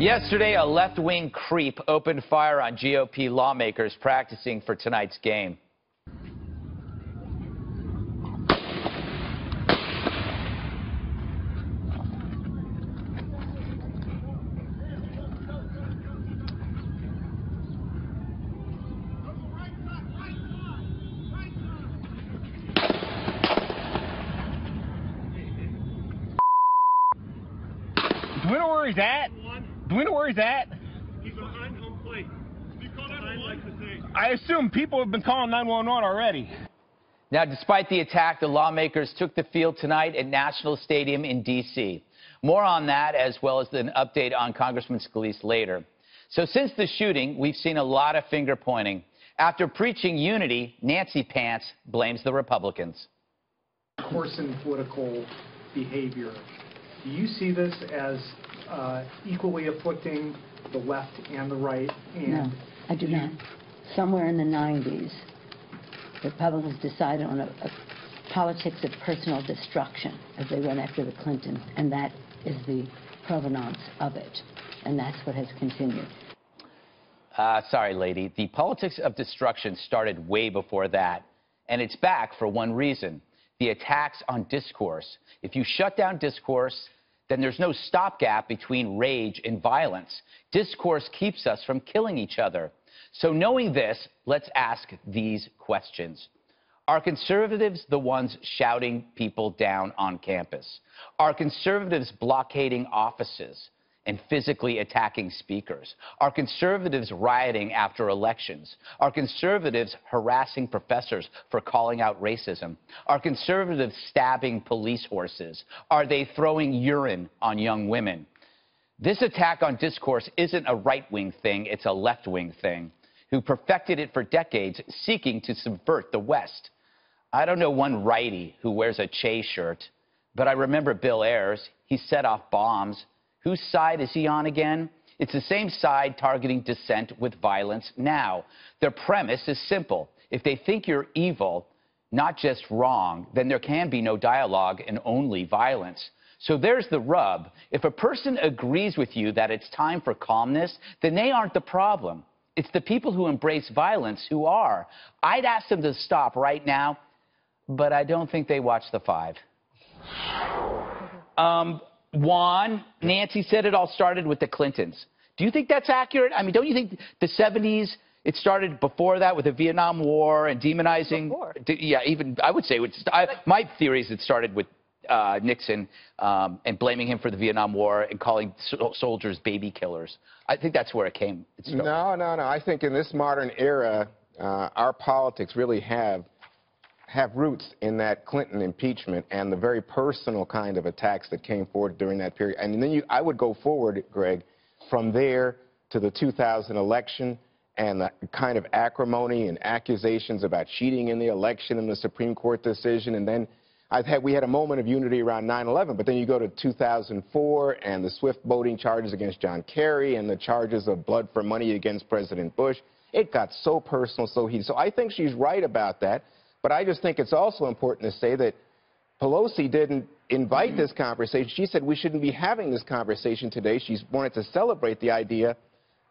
Yesterday, a left-wing creep opened fire on GOP lawmakers practicing for tonight's game. Do we know where he's at? Do we know where he's at? He's behind home plate. You call 911? I assume people have been calling 911 already. Now, despite the attack, the lawmakers took the field tonight at National Stadium in D.C. More on that, as well as an update on Congressman Scalise later. So since the shooting, we've seen a lot of finger-pointing. After preaching unity, Nancy Pants blames the Republicans. Coarsen political behavior. Do you see this as equally afflicting the left and the right? And no, I do not. Somewhere in the 90s, the Republicans decided on a politics of personal destruction as they went after the Clintons, and that is the provenance of it, and that's what has continued. Sorry, lady. The politics of destruction started way before that, and it's back for one reason: the attacks on discourse. If you shut down discourse, then there's no stopgap between rage and violence. Discourse keeps us from killing each other. So knowing this, let's ask these questions. Are conservatives the ones shouting people down on campus? Are conservatives blockading offices and physically attacking speakers? Are conservatives rioting after elections? Are conservatives harassing professors for calling out racism? Are conservatives stabbing police horses? Are they throwing urine on young women? This attack on discourse isn't a right-wing thing, it's a left-wing thing, who perfected it for decades, seeking to subvert the West. I don't know one righty who wears a Che shirt, but I remember Bill Ayers. He set off bombs. Whose side is he on again? It's the same side targeting dissent with violence now. Their premise is simple. If they think you're evil, not just wrong, then there can be no dialogue and only violence. So there's the rub. If a person agrees with you that it's time for calmness, then they aren't the problem. It's the people who embrace violence who are. I'd ask them to stop right now, but I don't think they watch The Five. Juan, Nancy said it all started with the Clintons. Do you think that's accurate? I mean, don't you think the 70s, it started before that with the Vietnam War and demonizing? Before. Yeah, even, I would say, my theory is it started with Nixon and blaming him for the Vietnam War and calling soldiers baby killers. I think that's where it came. No. I think in this modern era, our politics really have roots in that Clinton impeachment and the very personal kind of attacks that came forward during that period. And then I would go forward, Greg, from there to the 2000 election and the kind of acrimony and accusations about cheating in the election and the Supreme Court decision. And then we had a moment of unity around 9/11, but then you go to 2004 and the swift voting charges against John Kerry and the charges of blood for money against President Bush. It got so personal, so heated. So I think she's right about that. But I just think it's also important to say that Pelosi didn't invite this conversation. She said we shouldn't be having this conversation today. She wanted to celebrate the idea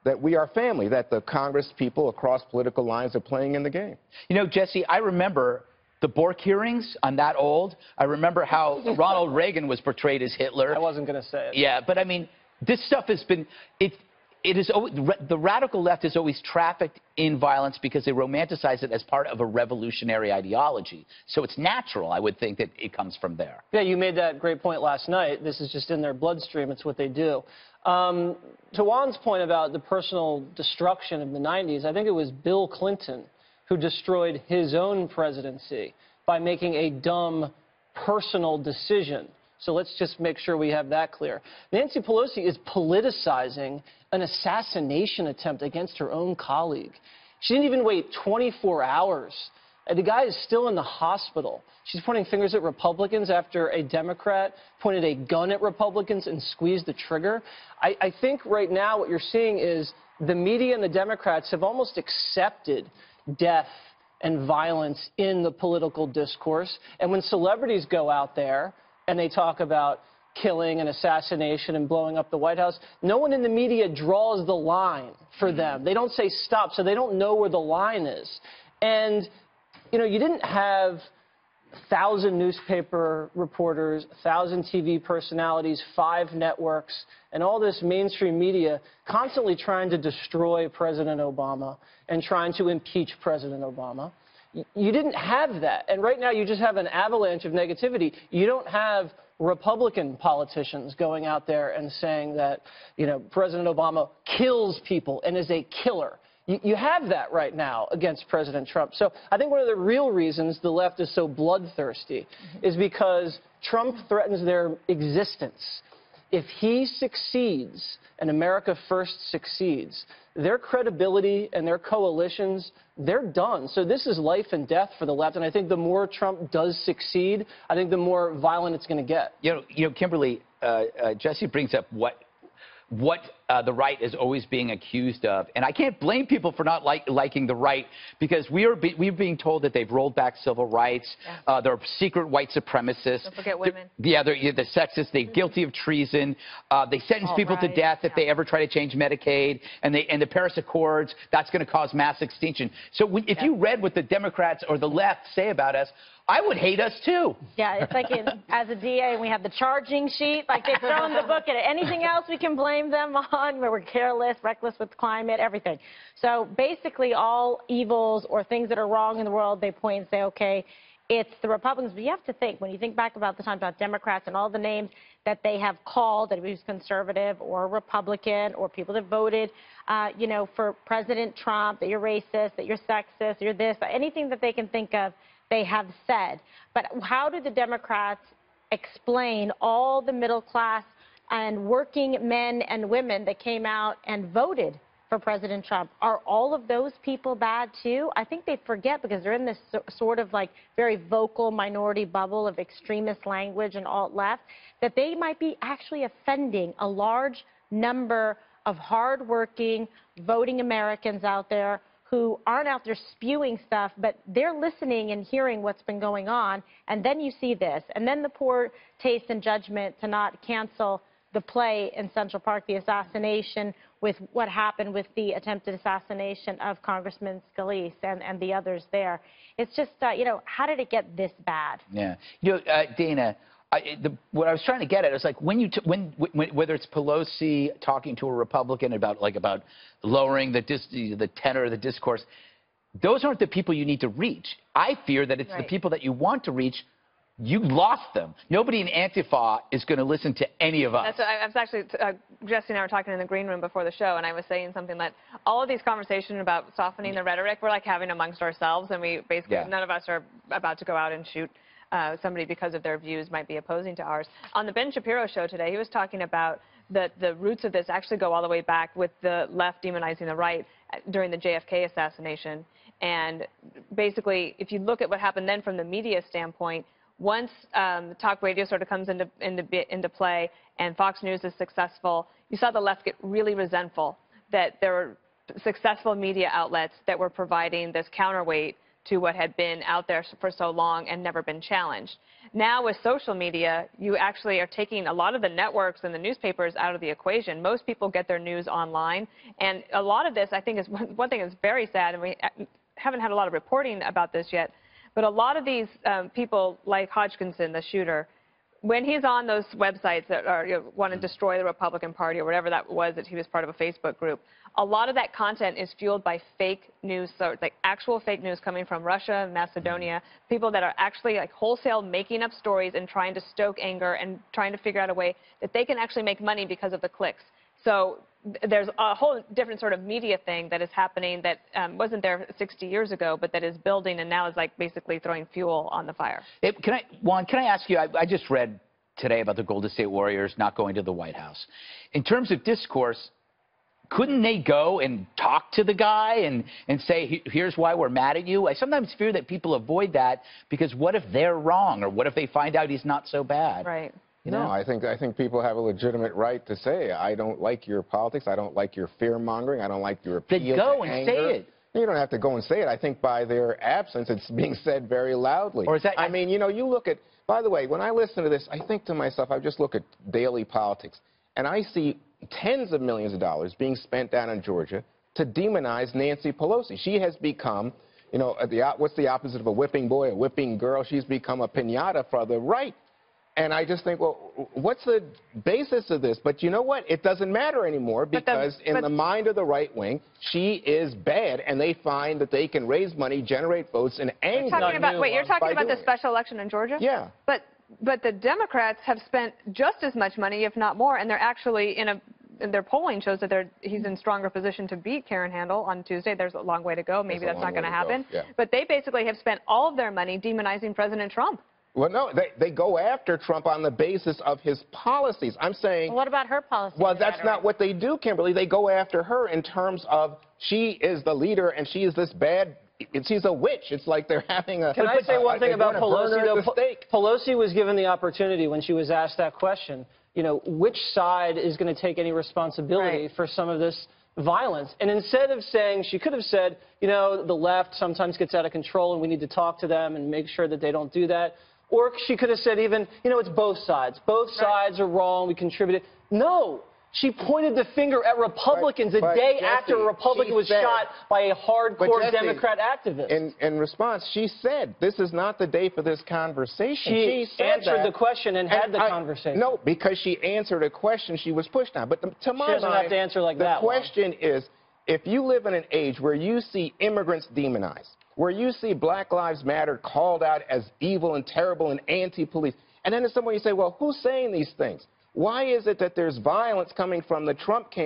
that we are family, that the Congress people across political lines are playing in the game. You know, Jesse, I remember the Bork hearings. I'm that old. I remember how Ronald Reagan was portrayed as Hitler. I wasn't going to say it. Yeah, but I mean, this stuff has been, the radical left is always trafficked in violence because they romanticize it as part of a revolutionary ideology. So it's natural, I would think, that it comes from there. Yeah, you made that great point last night. This is just in their bloodstream. It's what they do. To Juan's point about the personal destruction of the 90s, I think it was Bill Clinton who destroyed his own presidency by making a dumb personal decision. So let's just make sure we have that clear. Nancy Pelosi is politicizing an assassination attempt against her own colleague. She didn't even wait 24 hours. The guy is still in the hospital. She's pointing fingers at Republicans after a Democrat pointed a gun at Republicans and squeezed the trigger. I think right now what you're seeing is the media and the Democrats have almost accepted death and violence in the political discourse. And when celebrities go out there and they talk about killing and assassination and blowing up the White House, no one in the media draws the line for them. They don't say stop, so they don't know where the line is. And, you know, you didn't have 1,000 newspaper reporters, 1,000 TV personalities, 5 networks, and all this mainstream media constantly trying to destroy President Obama and trying to impeach President Obama. You didn't have that. And right now you just have an avalanche of negativity. You don't have Republican politicians going out there and saying that, you know, President Obama kills people and is a killer. You have that right now against President Trump. So I think one of the real reasons the left is so bloodthirsty is because Trump threatens their existence. If he succeeds and America First succeeds, their credibility and their coalitions, they're done. So this is life and death for the left. And I think the more Trump does succeed, I think the more violent it's going to get. You know, Kimberly, Jesse brings up what the right is always being accused of. And I can't blame people for not liking the right, because we're being told that they've rolled back civil rights. Yeah. They're secret white supremacists. Don't forget women. They're sexist. They're guilty of treason. They sentence people to death if they ever try to change Medicaid. And the Paris Accords, that's going to cause mass extinction. So if you read what the Democrats or the left say about us, I would hate us, too. Yeah, it's like as a DA, we have the charging sheet, like they've thrown the book at it. Anything else we can blame them on, where we're careless, reckless with climate, everything. So basically all evils or things that are wrong in the world, they point and say, okay, it's the Republicans. But you have to think, when you think back about the time about Democrats and all the names that they have called, that it was conservative or Republican or people that voted, you know, for President Trump, that you're racist, that you're sexist, you're this, anything that they can think of, they have said. But how do the Democrats explain all the middle class and working men and women that came out and voted for President Trump? Are all of those people bad too? I think they forget, because they're in this sort of like very vocal minority bubble of extremist language and alt-left, that they might be actually offending a large number of hardworking, voting Americans out there who aren't out there spewing stuff, but they're listening and hearing what's been going on. And then you see this. And then the poor taste and judgment to not cancel the play in Central Park, the assassination, with what happened with the attempted assassination of Congressman Scalise and the others there. It's just, you know, how did it get this bad? Yeah. You know, Dana, what I was trying to get at is, like, when whether it's Pelosi talking to a Republican about lowering the tenor of the discourse, those aren't the people you need to reach. I fear that it's the people that you want to reach. You lost them. Nobody in Antifa is going to listen to any of us. That's what I was actually, Jesse and I were talking in the green room before the show, and I was saying something that all of these conversations about softening the rhetoric, we're like having amongst ourselves, and we basically, none of us are about to go out and shoot somebody because of their views might be opposing to ours. On the Ben Shapiro show today, he was talking about the roots of this actually go all the way back with the left demonizing the right during the JFK assassination. And basically, if you look at what happened then from the media standpoint, once talk radio sort of comes into play and Fox News is successful, you saw the left get really resentful that there were successful media outlets that were providing this counterweight to what had been out there for so long and never been challenged. Now with social media, you actually are taking a lot of the networks and the newspapers out of the equation. Most people get their news online, and a lot of this, I think, is one thing that's very sad, and we haven't had a lot of reporting about this yet, but a lot of these people, like Hodgkinson, the shooter, when he's on those websites that are, you know, want to destroy the Republican Party or whatever that was, that he was part of a Facebook group, a lot of that content is fueled by fake news, so like actual fake news coming from Russia, Macedonia, people that are actually like wholesale making up stories and trying to stoke anger and trying to figure out a way that they can actually make money because of the clicks. So there's a whole different sort of media thing that is happening that wasn't there 60 years ago, but that is building and now is like basically throwing fuel on the fire. Juan, can I ask you, I just read today about the Golden State Warriors not going to the White House. In terms of discourse, couldn't they go and talk to the guy and say, here's why we're mad at you? I sometimes fear that people avoid that because what if they're wrong, or what if they find out he's not so bad? Right. You know? No, I think people have a legitimate right to say, I don't like your politics, I don't like your fear-mongering, I don't like your appeal to anger. They go and say it. You don't have to go and say it. I think by their absence, it's being said very loudly. Or is that, I mean, you know, you look at By the way, when I listen to this, I think to myself, I just look at daily politics, and I see tens of millions of dollars being spent down in Georgia to demonize Nancy Pelosi. She has become, you know, what's the opposite of a whipping boy, a whipping girl? She's become a piñata for the right. And I just think, well, what's the basis of this? But you know what? It doesn't matter anymore because in the mind of the right wing, she is bad, and they find that they can raise money, generate votes, and anger. You're talking about the special election in Georgia? Yeah. But the Democrats have spent just as much money, if not more, and they're actually their polling shows that he's in stronger position to beat Karen Handel on Tuesday. There's a long way to go. Maybe that's not going to happen. Yeah. But they basically have spent all of their money demonizing President Trump. Well, no, they go after Trump on the basis of his policies. I'm saying... What about her policies? Well, that's not what they do, Kimberly. They go after her in terms of she is the leader and she is this bad... She's a witch. It's like they're having a... Can I say one thing about Pelosi, though? Pelosi was given the opportunity when she was asked that question, you know, which side is going to take any responsibility for some of this violence? And instead of saying, she could have said, you know, the left sometimes gets out of control and we need to talk to them and make sure that they don't do that. Or she could have said even, you know, it's both sides. Both sides are wrong. We contributed. No. She pointed the finger at Republicans a day after a Republican was shot by a hardcore Democrat activist. In response, she said, this is not the day for this conversation. She answered the question and had the conversation. No, because she answered a question she was pushed on. But to my mind, she doesn't have to answer like that. The question is, if you live in an age where you see immigrants demonized, where you see Black Lives Matter called out as evil and terrible and anti-police, and then there's someone you say, well, who's saying these things? Why is it that there's violence coming from the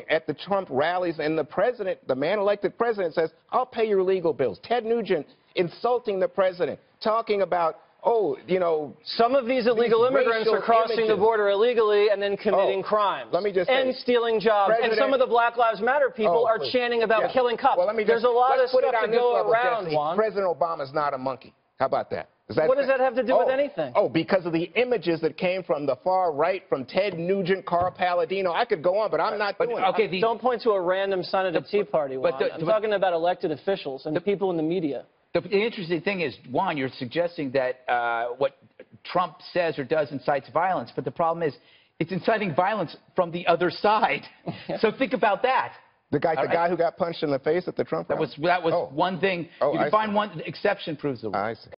at the Trump rallies and the president, the man-elected president, says, I'll pay your legal bills? Ted Nugent insulting the president, talking about, oh, you know... Some of these illegal immigrants are crossing the border illegally and then committing crimes. Let me just say, and stealing jobs. And some of the Black Lives Matter people are chanting about killing cops. Well, there's a lot of stuff to go around, Juan. President Obama's not a monkey. How about that? What does that have to do with anything? Oh, because of the images that came from the far right, from Ted Nugent, Carl Palladino. I could go on, but I'm not doing it. Okay, don't point to a random sign at a Tea Party, Juan. I'm talking about elected officials and the people in the media. The interesting thing is, Juan, you're suggesting that what Trump says or does incites violence, but the problem is it's inciting violence from the other side. So think about that. The guy who got punched in the face at the Trump rally? That was one thing. You can find one exception proves the rule. I see.